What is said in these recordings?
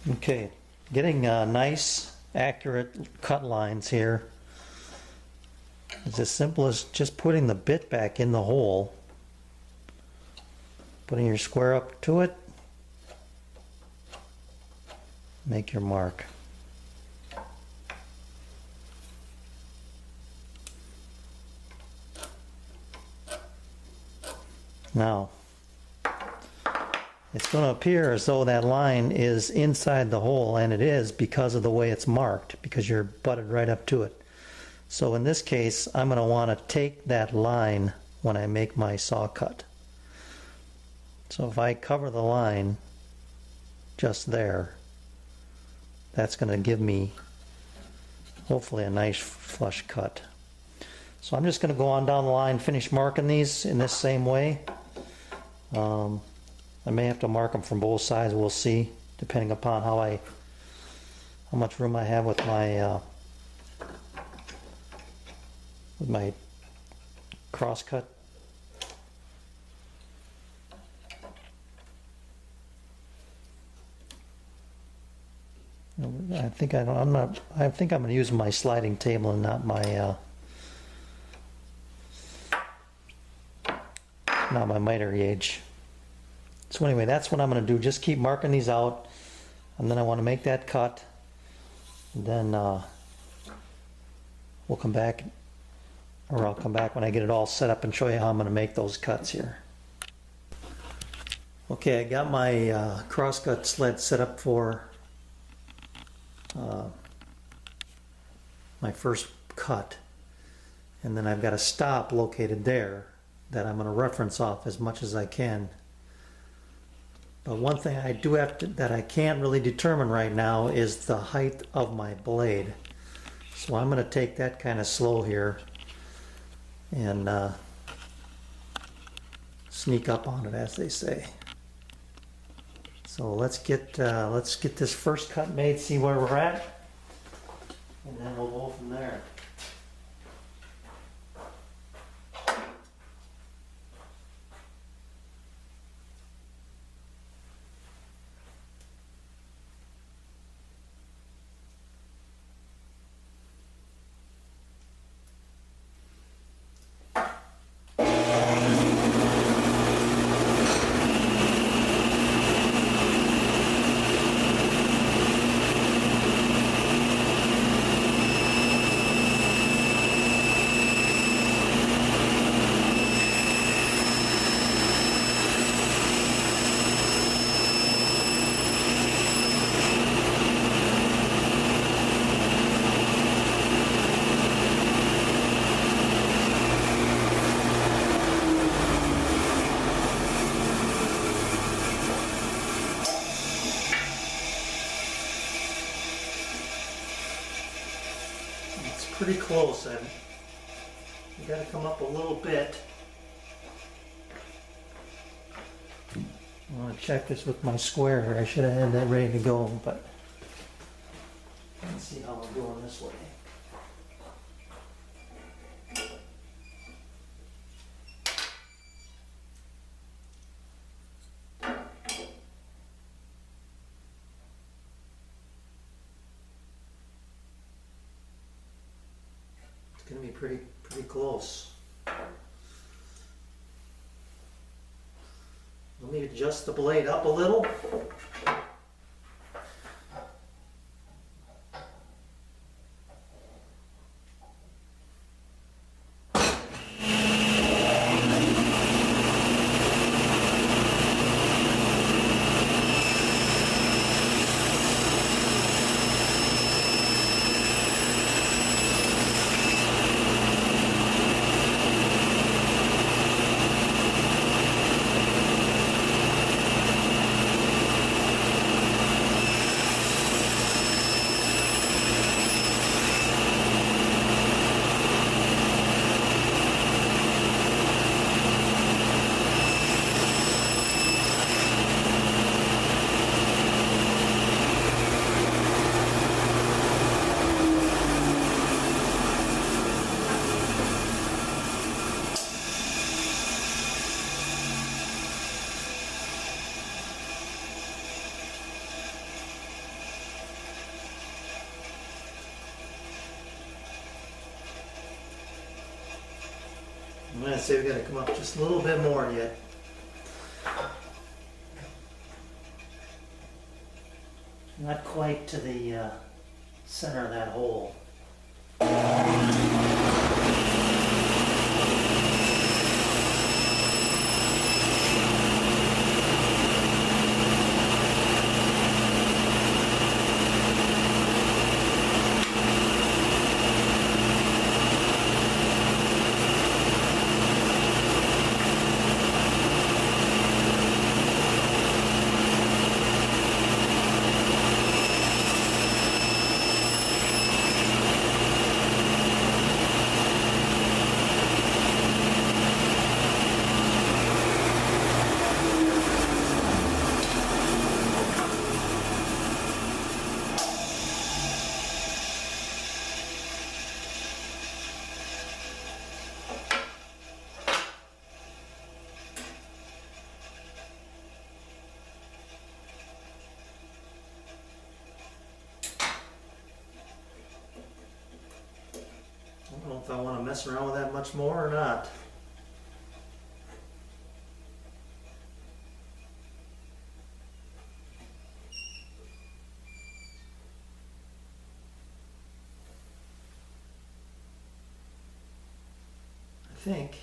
Okay, getting nice, accurate cut lines here is as simple as just putting the bit back in the hole, putting your square up to it, make your mark. Now, it's going to appear as though that line is inside the hole, and it is because of the way it's marked, because you're butted right up to it. So in this case, I'm going to want to take that line when I make my saw cut. So if I cover the line just there, that's going to give me hopefully a nice flush cut. So I'm just going to go on down the line, finish marking these in this same way. I may have to mark them from both sides, we'll see, depending upon how much room I have with my cross cut. I think I'm going to use my sliding table and not my miter gauge. So anyway, that's what I'm going to do. Just keep marking these out, and then I want to make that cut, and then we'll come back, or I'll come back when I get it all set up and show you how I'm going to make those cuts here. Okay, I got my crosscut sled set up for my first cut, and then I've got a stop located there that I'm going to reference off as much as I can. But one thing I do have to, that I can't really determine right now is the height of my blade. So I'm going to take that kind of slow here and sneak up on it, as they say. So let's get this first cut made, see where we're at, and then we'll go from there. Pretty close. You got to come up a little bit. I want to check this with my square here. I should have had that ready to go, but let's see how I'm doing this way. It's going to be pretty close. Let me adjust the blade up a little. I'm going to say we got to come up just a little bit more yet. Not quite to the center of that hole. I don't know if I want to mess around with that much more or not. I think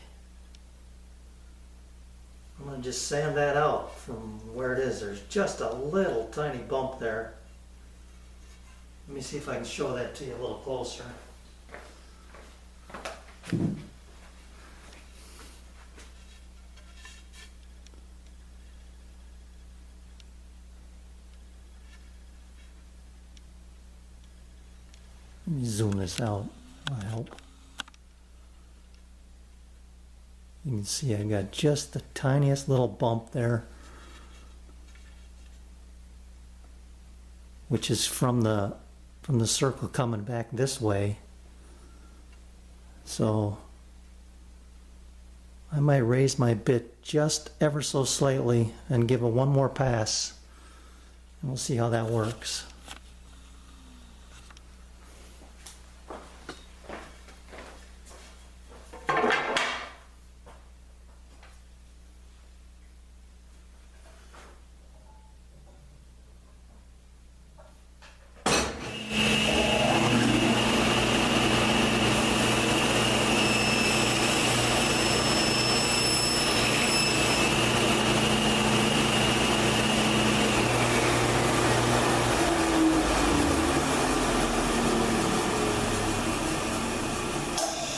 I'm going to just sand that out from where it is. There's just a little tiny bump there. Let me see if I can show that to you a little closer. Let me zoom this out, I hope. You can see I got just the tiniest little bump there, which is from the circle coming back this way. So I might raise my bit just ever so slightly and give it one more pass, and we'll see how that works.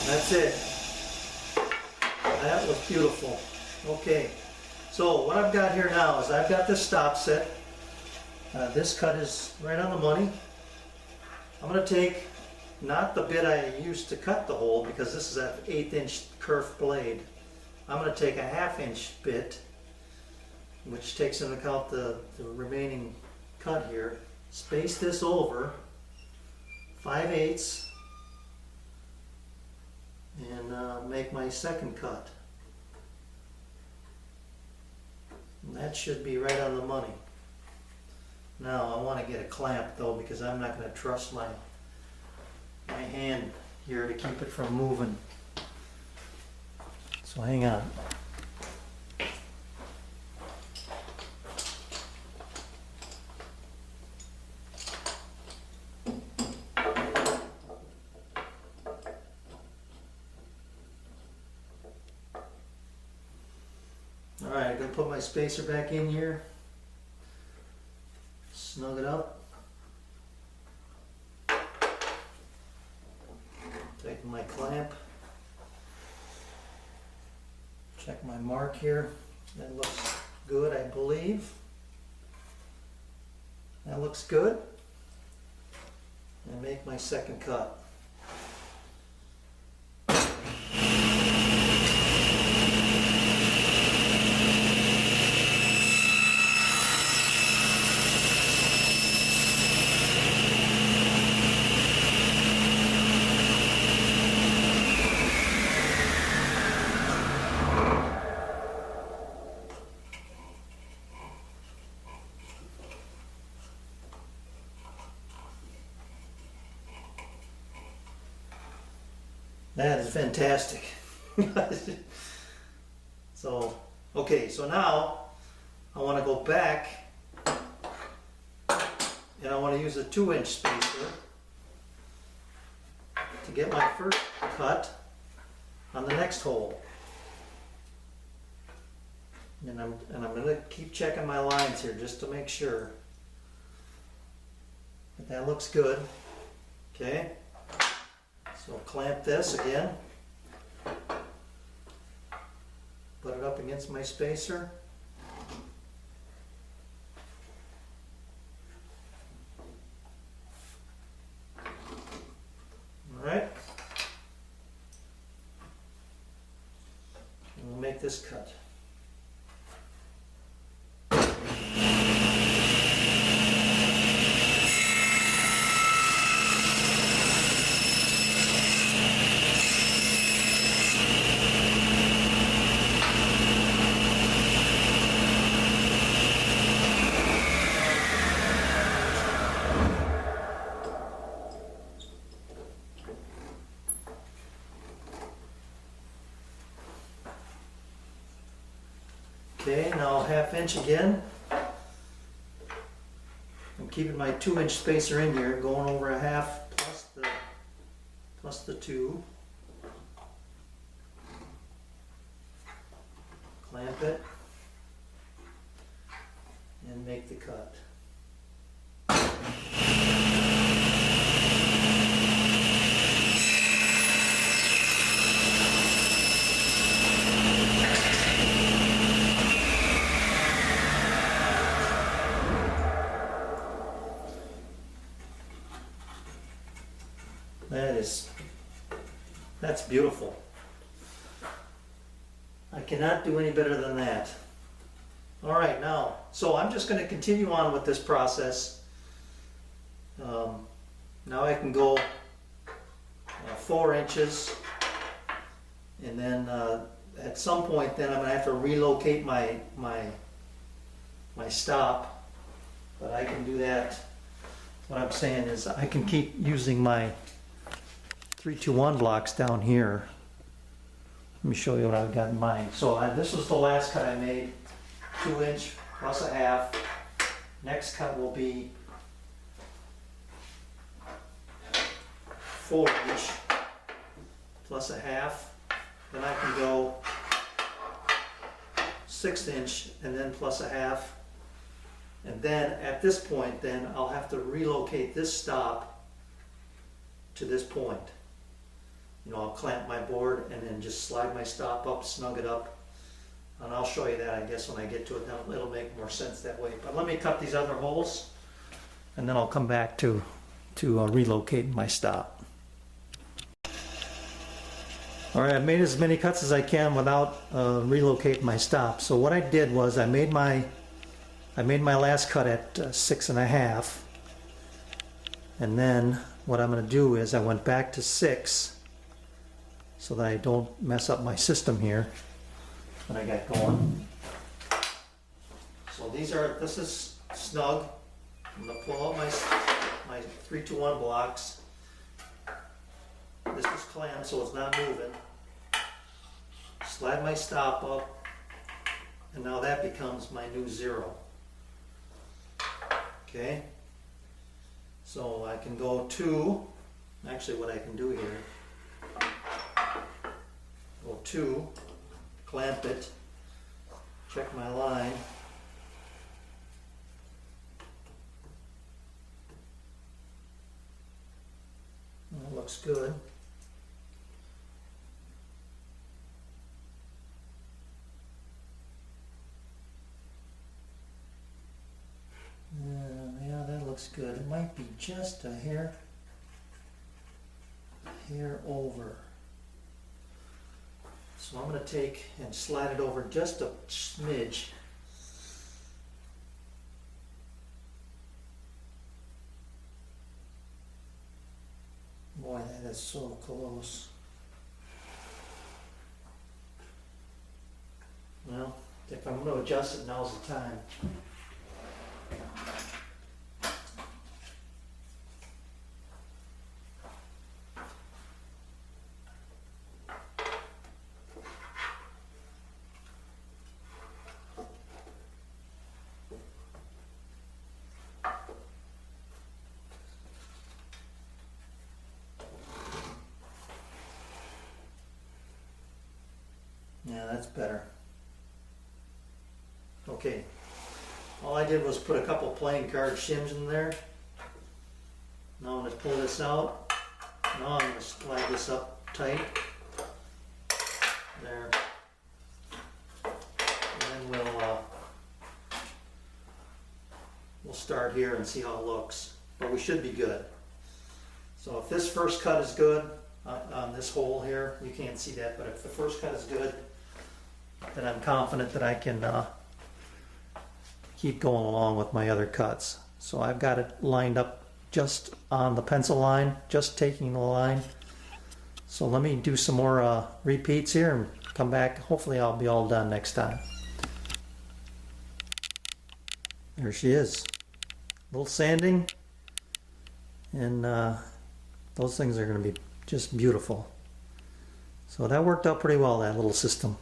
That's it. That was beautiful. Okay, so what I've got here now is I've got this stop set. This cut is right on the money. I'm going to take not the bit I used to cut the hole, because this is an 1/8 inch kerf blade. I'm going to take a 1/2 inch bit, which takes into account the remaining cut here. Space this over 5/8 and make my second cut. And that should be right on the money. Now I want to get a clamp though, because I'm not going to trust my hand here to keep it from moving. So hang on. Alright, I'm going to put my spacer back in here, snug it up, tighten my clamp, check my mark here. That looks good, I believe. That looks good. And make my second cut. That is fantastic. So, okay, so now I want to go back and I want to use a 2-inch spacer to get my first cut on the next hole. And I'm going to keep checking my lines here just to make sure that that looks good. Okay, so clamp this again, put it up against my spacer. All right, and we'll make this cut. Okay, now 1/2 inch again. I'm keeping my 2-inch spacer in here, going over 1/2 plus the 2. Clamp it and make the cut. That's beautiful. I cannot do any better than that. All right, now, so I'm just going to continue on with this process. Now I can go 4 inches, and then at some point then I'm going to have to relocate my stop, but I can do that. What I'm saying is I can keep using my 3-2-1 blocks down here. Let me show you what I've got in mind. So this was the last cut I made, 2-inch plus 1/2. Next cut will be 4-inch plus 1/2. Then I can go 6-inch and then plus 1/2. And then at this point then I'll have to relocate this stop to this point. You know, I'll clamp my board and then just slide my stop up, snug it up, and I'll show you that I guess when I get to it. It'll make more sense that way. But let me cut these other holes and then I'll come back to relocate my stop. Alright, I've made as many cuts as I can without relocating my stop. So what I did was I made my last cut at 6.5, and then what I'm going to do is I went back to 6 so that I don't mess up my system here that I got going. So this is snug. I'm going to pull out my 3-2-1 blocks. This is clamped so it's not moving. Slide my stop up, and now that becomes my new 0. Okay, so I can go 2, actually what I can do here, go 2, clamp it, check my line, that looks good. Yeah, that looks good. It might be just a hair over. So I'm going to take and slide it over just a smidge. Boy, that is so close. Well, if I'm going to adjust it, now's the time. that's better. Okay, all I did was put a couple playing card shims in there. Now I'm going to pull this out. Now I'm going to slide this up tight. There. And then we'll start here and see how it looks. But we should be good. So if this first cut is good on this hole here, you can't see that, but if the first cut is good, then I'm confident that I can keep going along with my other cuts. So I've got it lined up just on the pencil line, just taking the line. So let me do some more repeats here and come back. Hopefully I'll be all done next time. There she is. A little sanding, and those things are going to be just beautiful. So that worked out pretty well, that little system.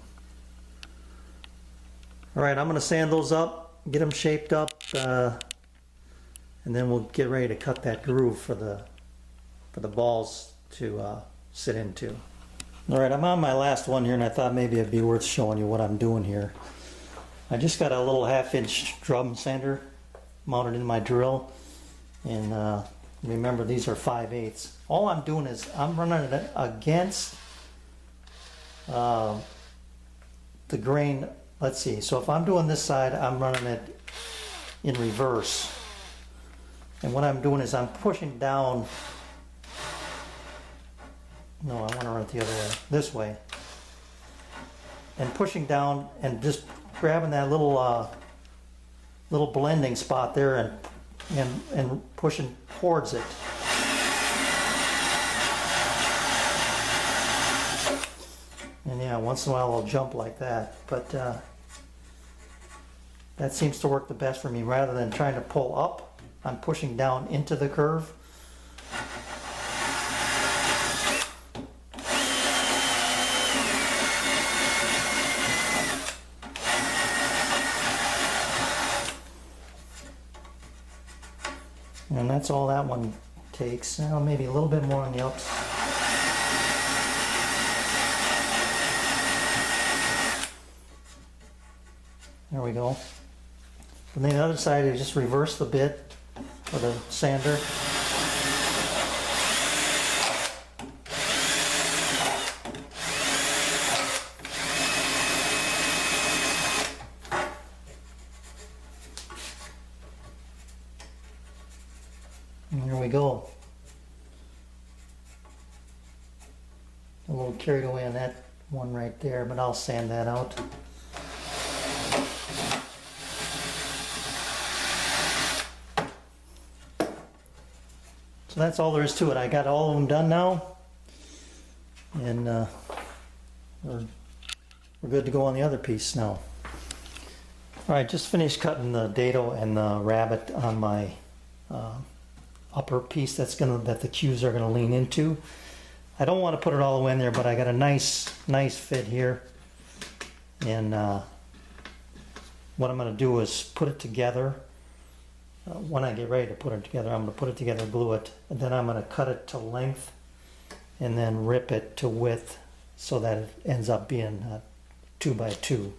Alright, I'm going to sand those up, get them shaped up, and then we'll get ready to cut that groove for the balls to sit into. Alright, I'm on my last one here, and I thought maybe it'd be worth showing you what I'm doing here. I just got a little 1/2-inch drum sander mounted in my drill, and remember these are 5/8. All I'm doing is I'm running it against the grain. Let's see, so if I'm doing this side, I'm running it in reverse, and what I'm doing is I'm pushing down. No, I want to run it the other way, this way, and pushing down and just grabbing that little little blending spot there and pushing towards it. And yeah, once in a while I'll jump like that, but that seems to work the best for me. Rather than trying to pull up, I'm pushing down into the curve. And that's all that one takes. Now maybe a little bit more on the ups. There we go. And then the other side, you just reverse the bit with a sander. And there we go. A little carried away on that one right there, but I'll sand that out. So that's all there is to it. I got all of them done now, and we're good to go on the other piece now. All right, just finished cutting the dado and the rabbet on my upper piece that the cues are gonna lean into. I don't want to put it all the way in there, but I got a nice fit here, and what I'm gonna do is put it together. When I get ready to put it together, I'm going to put it together, glue it, and then I'm going to cut it to length and then rip it to width so that it ends up being 2 by 2.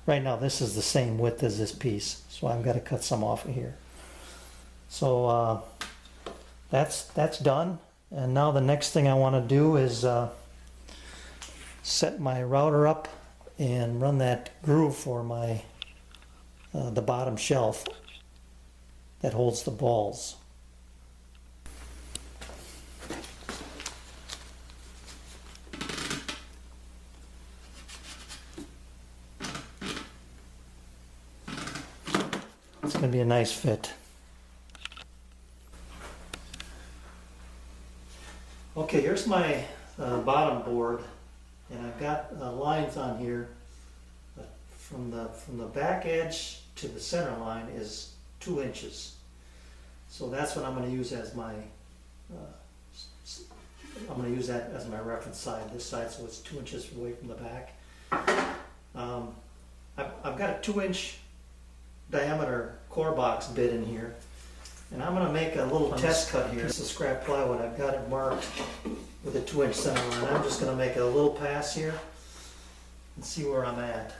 Right now this is the same width as this piece, so I've got to cut some off of here. So that's done, and now the next thing I want to do is set my router up and run that groove for my the bottom shelf that holds the balls. It's going to be a nice fit. Okay, here's my bottom board, and I've got lines on here. From the back edge to the center line is 2 inches. So that's what I'm going to use as my reference side, this side, so it's 2 inches away from the back. I've got a 2-inch diameter core box bit in here, and I'm going to make a little test cut here. Piece of scrap plywood. I've got it marked with a 2-inch center line. I'm just going to make a little pass here, and see where I'm at.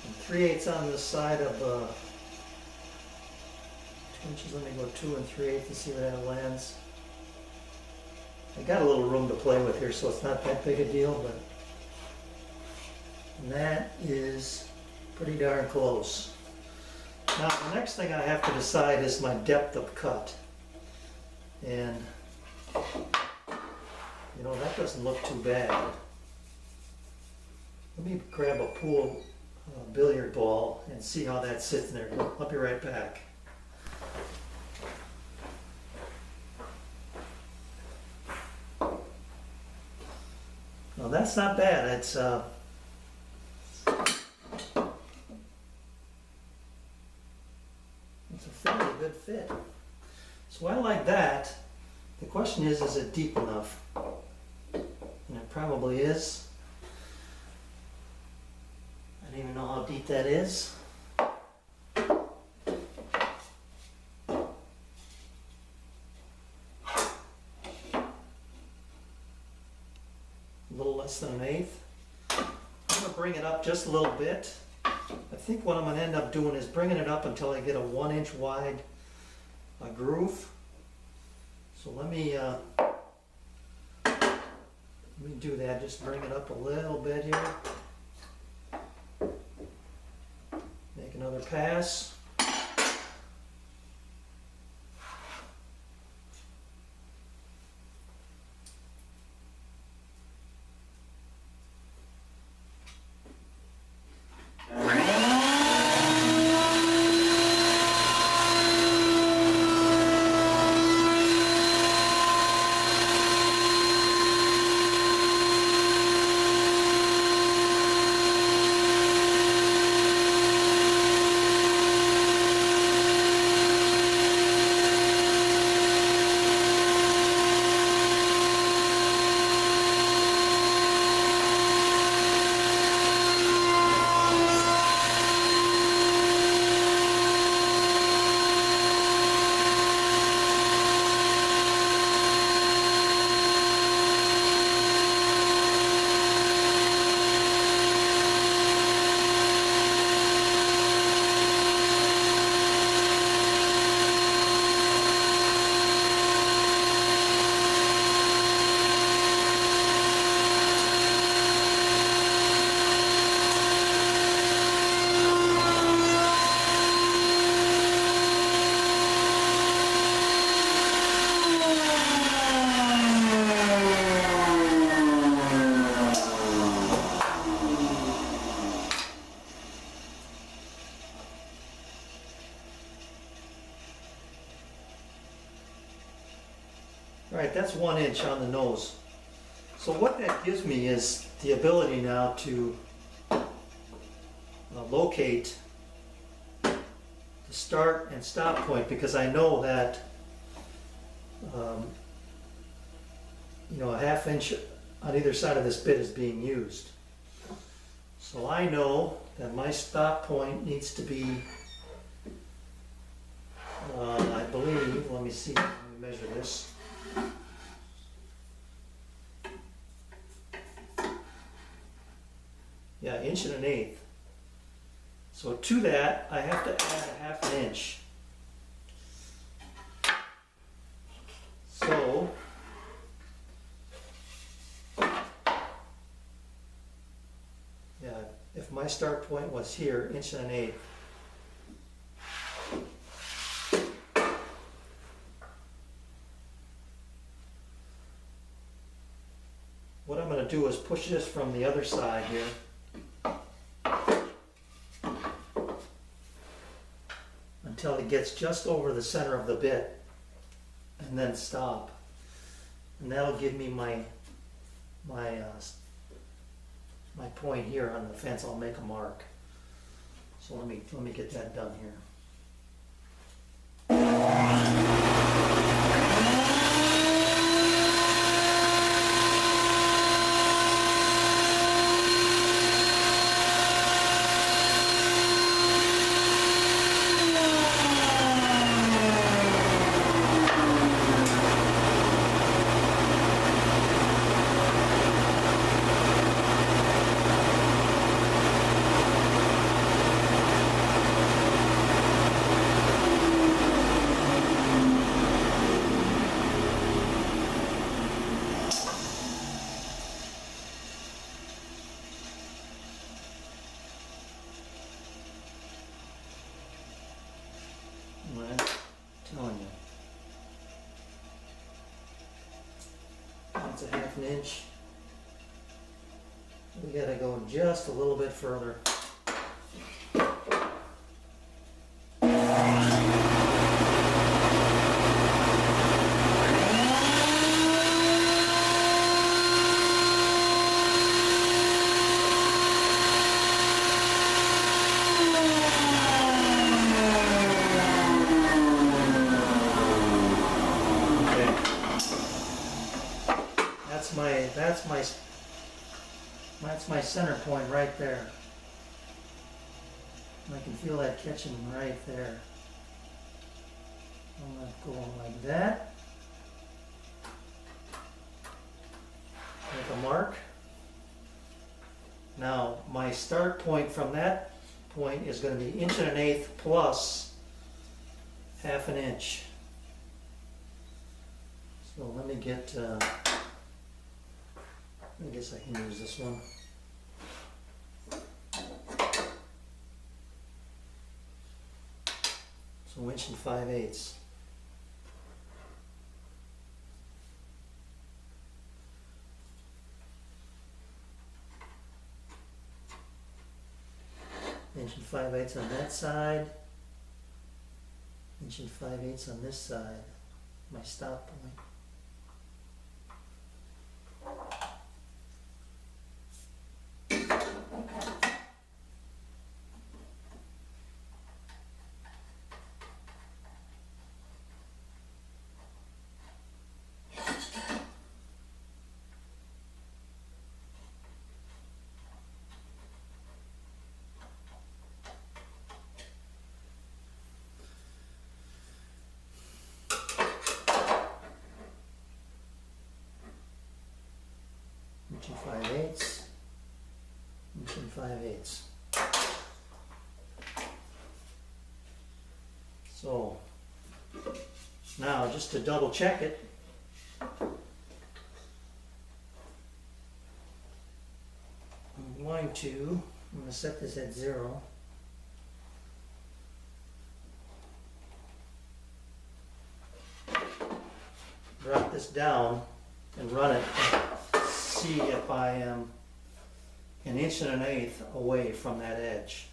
And 3/8 on this side of 2 inches. Let me go 2 3/8 and see where that lands. I got a little room to play with here, so it's not that big a deal, but that is pretty darn close. Now the next thing I have to decide is my depth of cut. And you know, that doesn't look too bad. Let me grab a pool billiard ball and see how that sits in there. I'll be right back. Now that's not bad. It's a fairly good fit. So I like that. The question is it deep enough? And it probably is. I don't even know how deep that is. A little less than 1/8. I'm going to bring it up just a little bit. I think what I'm going to end up doing is bringing it up until I get a 1 inch wide groove. So let me do that. Just bring it up a little bit here. Make another pass. Alright, that's 1 inch on the nose. So what that gives me is the ability now to locate the start and stop point, because I know that you know, a 1/2 inch on either side of this bit is being used. So I know that my stop point needs to be, I believe, let me see, let me measure this. Yeah, 1 1/8. So to that, I have to add 1/2 inch. So, yeah, if my start point was here, 1 1/8. What I'm going to do is push this from the other side here. point gets just over the center of the bit, and then stop. And that'll give me my point here on the fence. I'll make a mark. So let me get that done here. I'm telling you. That's a ½ inch. We gotta go just a little bit further. That's my center point right there. And I can feel that catching right there. I'm going to go like that. Make a mark. Now my start point from that point is going to be 1.125" plus ½ inch. So let me get. I guess I can use this one. So 1 5/8. Inch and 5/8 on that side. 1 5/8 on this side. My stop point. Inch and 5/8. Inch and 5/8. So now just to double check it, I'm going to set this at 0. Drop this down and run it. See if I am 1.125" away from that edge.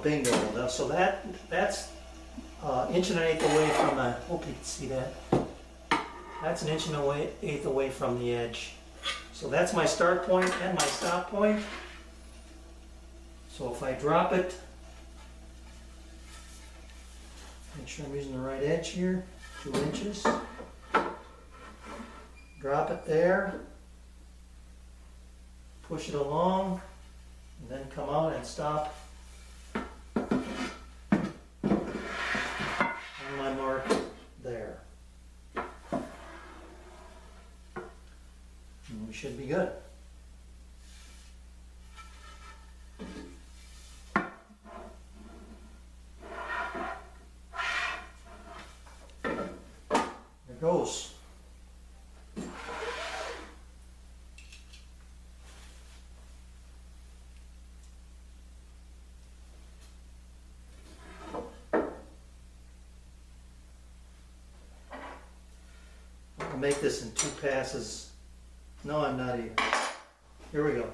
Bingo. So that's 1.125" away from the. Hope you can see that. That's 1.125" away from the edge. So that's my start point and my stop point. So if I drop it, make sure I'm using the right edge here. 2 inches. Drop it there. Push it along, and then come out and stop. My mark there. And we should be good. it goes. I'll make this in 2 passes. No, I'm not even. Here we go.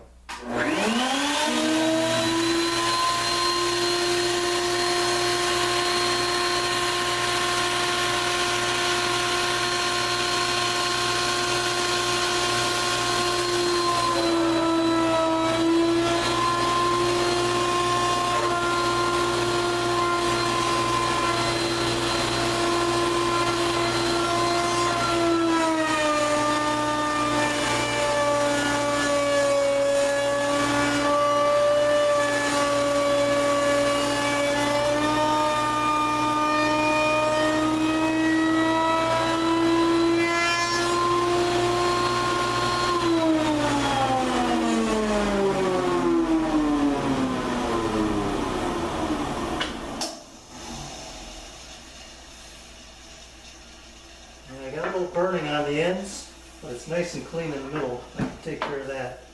Burning on the ends, but it's nice and clean in the middle. I can take care of that.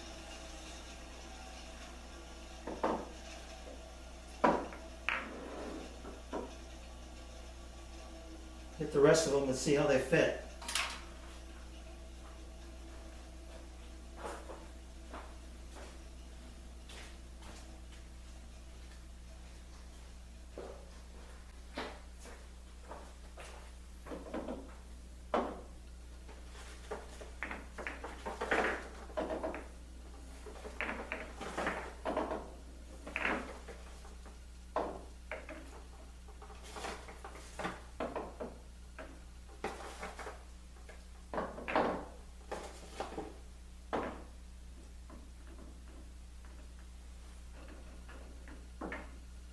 Hit the rest of them and see how they fit.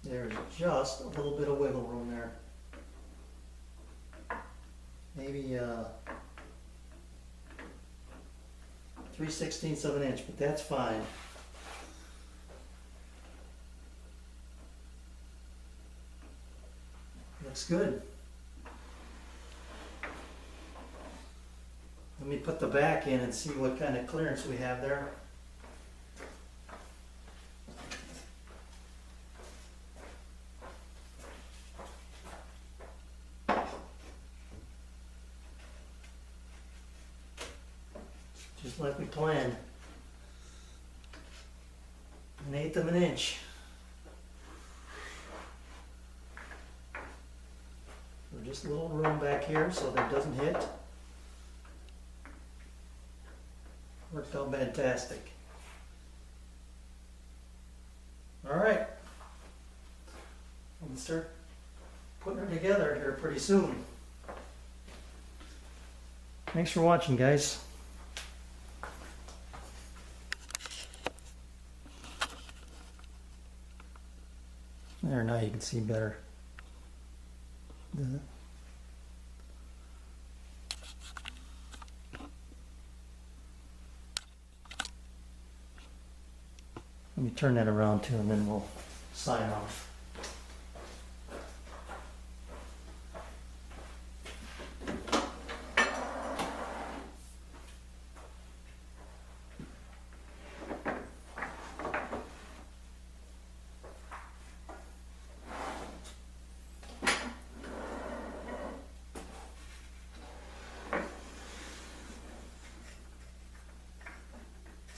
There's just a little bit of wiggle room there. Maybe 3/16 of an inch, but that's fine. Looks good. Let me put the back in and see what kind of clearance we have there. Just like we planned. 1/8 of an inch. So just a little room back here so that it doesn't hit. Worked out fantastic. Alright. We'll start putting her together here pretty soon. Thanks for watching, guys. There, now you can see better. Let me turn that around too, and then we'll sign off.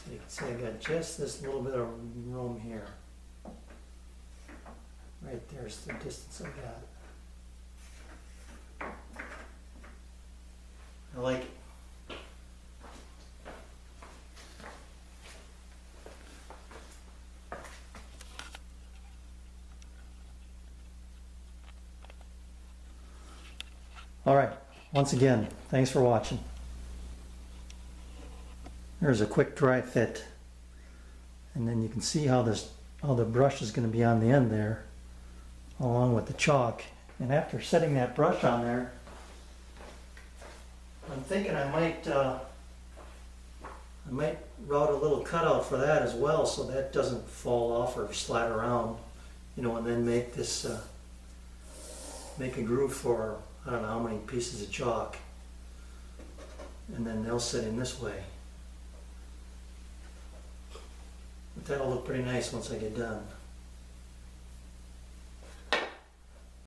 You can see I got just this little bit of room here. Right there's the distance I got. I like it. All right, once again, thanks for watching. There's a quick dry fit, and then you can see how the brush is going to be on the end there along with the chalk. And after setting that brush on there, I'm thinking I might route a little cutout for that as well, so that doesn't fall off or slide around, you know, and then make this make a groove for I don't know how many pieces of chalk. and then they'll sit in this way. But that'll look pretty nice once I get done.